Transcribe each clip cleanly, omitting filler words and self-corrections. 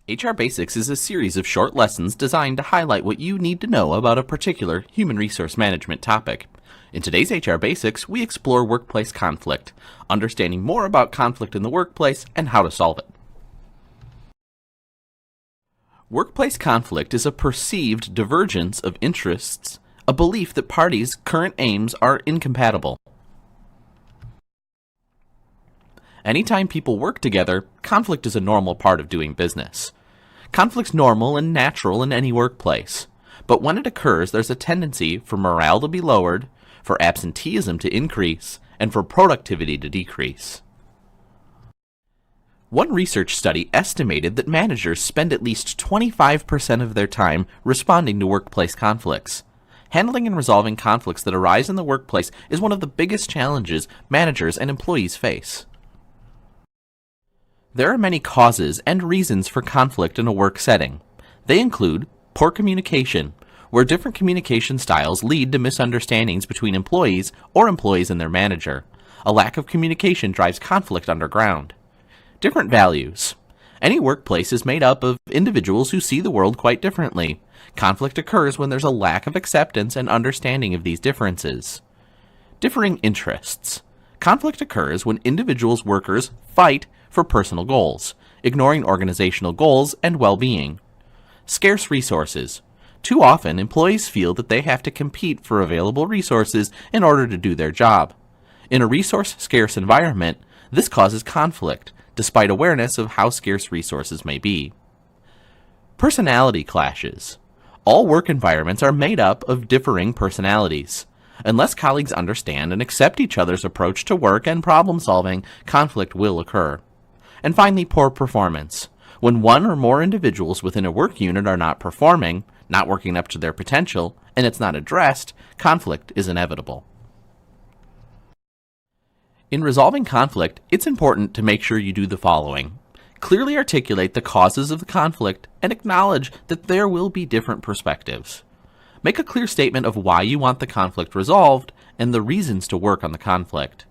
HR Basics is a series of short lessons designed to highlight what you need to know about a particular human resource management topic. In today's HR Basics, we explore workplace conflict, understanding more about conflict in the workplace and how to solve it. Workplace conflict is a perceived divergence of interests, a belief that parties' current aims are incompatible. Anytime people work together, conflict is a normal part of doing business. Conflict's normal and natural in any workplace, but when it occurs, there's a tendency for morale to be lowered, for absenteeism to increase, and for productivity to decrease. One research study estimated that managers spend at least 25% of their time responding to workplace conflicts. Handling and resolving conflicts that arise in the workplace is one of the biggest challenges managers and employees face. There are many causes and reasons for conflict in a work setting. They include poor communication, where different communication styles lead to misunderstandings between employees or employees and their manager. A lack of communication drives conflict underground. Different values. Any workplace is made up of individuals who see the world quite differently. Conflict occurs when there's a lack of acceptance and understanding of these differences. Differing interests. Conflict occurs when individuals' workers fight for personal goals, ignoring organizational goals and well-being. Scarce resources. Too often, employees feel that they have to compete for available resources in order to do their job. In a resource-scarce environment, this causes conflict, despite awareness of how scarce resources may be. Personality clashes. All work environments are made up of differing personalities. Unless colleagues understand and accept each other's approach to work and problem solving, conflict will occur. And finally, poor performance. When one or more individuals within a work unit are not performing, not working up to their potential, and it's not addressed, conflict is inevitable. In resolving conflict, it's important to make sure you do the following. Clearly articulate the causes of the conflict and acknowledge that there will be different perspectives. Make a clear statement of why you want the conflict resolved and the reasons to work on the conflict.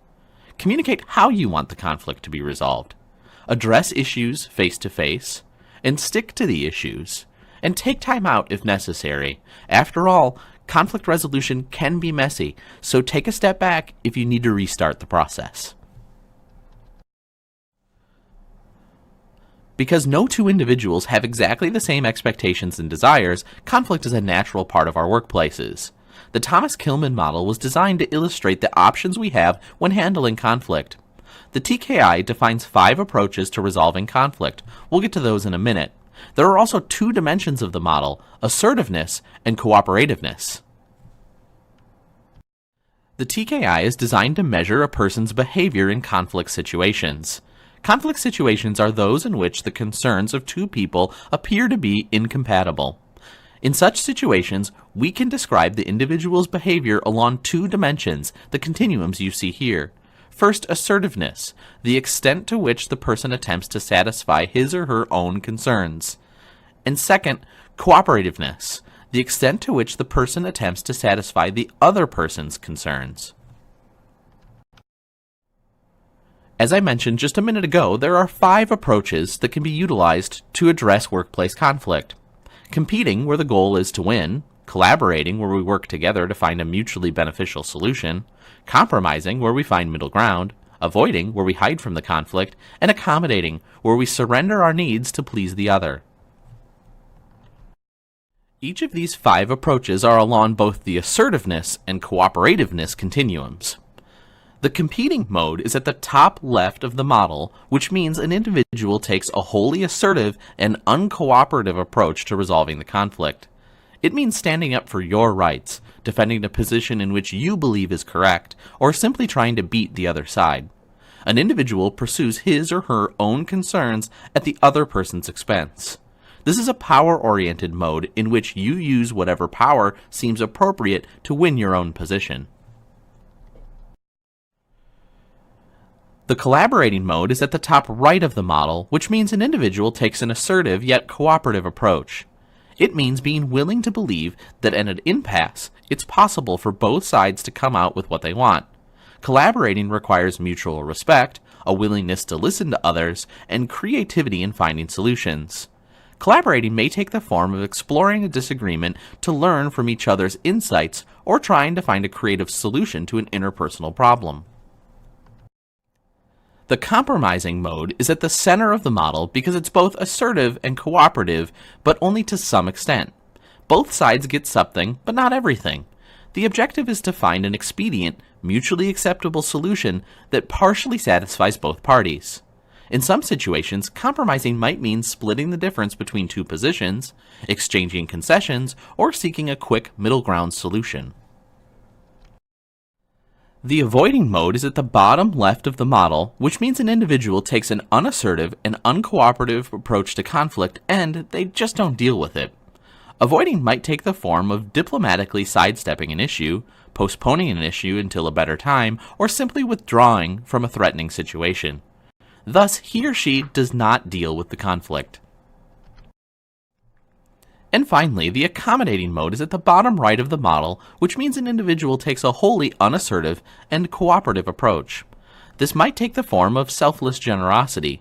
Communicate how you want the conflict to be resolved. Address issues face to face, and stick to the issues, and take time out if necessary. After all, conflict resolution can be messy, so take a step back if you need to restart the process. Because no two individuals have exactly the same expectations and desires, conflict is a natural part of our workplaces. The Thomas-Killman model was designed to illustrate the options we have when handling conflict. The TKI defines 5 approaches to resolving conflict. We'll get to those in a minute. There are also 2 dimensions of the model, assertiveness and cooperativeness. The TKI is designed to measure a person's behavior in conflict situations. Conflict situations are those in which the concerns of 2 people appear to be incompatible. In such situations, we can describe the individual's behavior along 2 dimensions, the continuums you see here. First, assertiveness, the extent to which the person attempts to satisfy his or her own concerns. And second, cooperativeness, the extent to which the person attempts to satisfy the other person's concerns. As I mentioned just a minute ago, there are 5 approaches that can be utilized to address workplace conflict. Competing, where the goal is to win. Collaborating, where we work together to find a mutually beneficial solution. Compromising, where we find middle ground. Avoiding, where we hide from the conflict. And accommodating, where we surrender our needs to please the other. Each of these 5 approaches are along both the assertiveness and cooperativeness continuums. The competing mode is at the top left of the model, which means an individual takes a wholly assertive and uncooperative approach to resolving the conflict. It means standing up for your rights, defending the position in which you believe is correct, or simply trying to beat the other side. An individual pursues his or her own concerns at the other person's expense. This is a power-oriented mode in which you use whatever power seems appropriate to win your own position. The collaborating mode is at the top right of the model, which means an individual takes an assertive yet cooperative approach. It means being willing to believe that in an impasse, it's possible for both sides to come out with what they want. Collaborating requires mutual respect, a willingness to listen to others, and creativity in finding solutions. Collaborating may take the form of exploring a disagreement to learn from each other's insights or trying to find a creative solution to an interpersonal problem. The compromising mode is at the center of the model because it's both assertive and cooperative, but only to some extent. Both sides get something, but not everything. The objective is to find an expedient, mutually acceptable solution that partially satisfies both parties. In some situations, compromising might mean splitting the difference between two positions, exchanging concessions, or seeking a quick middle ground solution. The avoiding mode is at the bottom left of the model, which means an individual takes an unassertive and uncooperative approach to conflict and they just don't deal with it. Avoiding might take the form of diplomatically sidestepping an issue, postponing an issue until a better time, or simply withdrawing from a threatening situation. Thus, he or she does not deal with the conflict. And finally, the accommodating mode is at the bottom right of the model, which means an individual takes a wholly unassertive and cooperative approach. This might take the form of selfless generosity,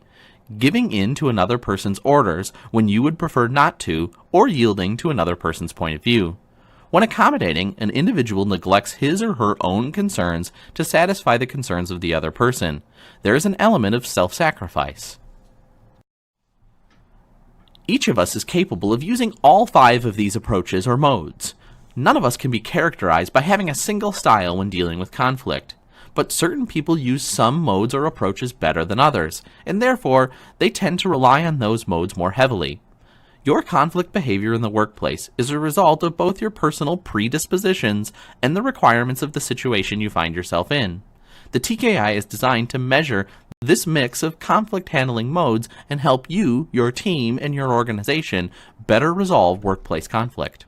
giving in to another person's orders when you would prefer not to, or yielding to another person's point of view. When accommodating, an individual neglects his or her own concerns to satisfy the concerns of the other person. There is an element of self-sacrifice. Each of us is capable of using all 5 of these approaches or modes. None of us can be characterized by having a single style when dealing with conflict, but certain people use some modes or approaches better than others, and therefore they tend to rely on those modes more heavily. Your conflict behavior in the workplace is a result of both your personal predispositions and the requirements of the situation you find yourself in. The TKI is designed to measure this mix of conflict handling modes and help you, your team, and your organization better resolve workplace conflict.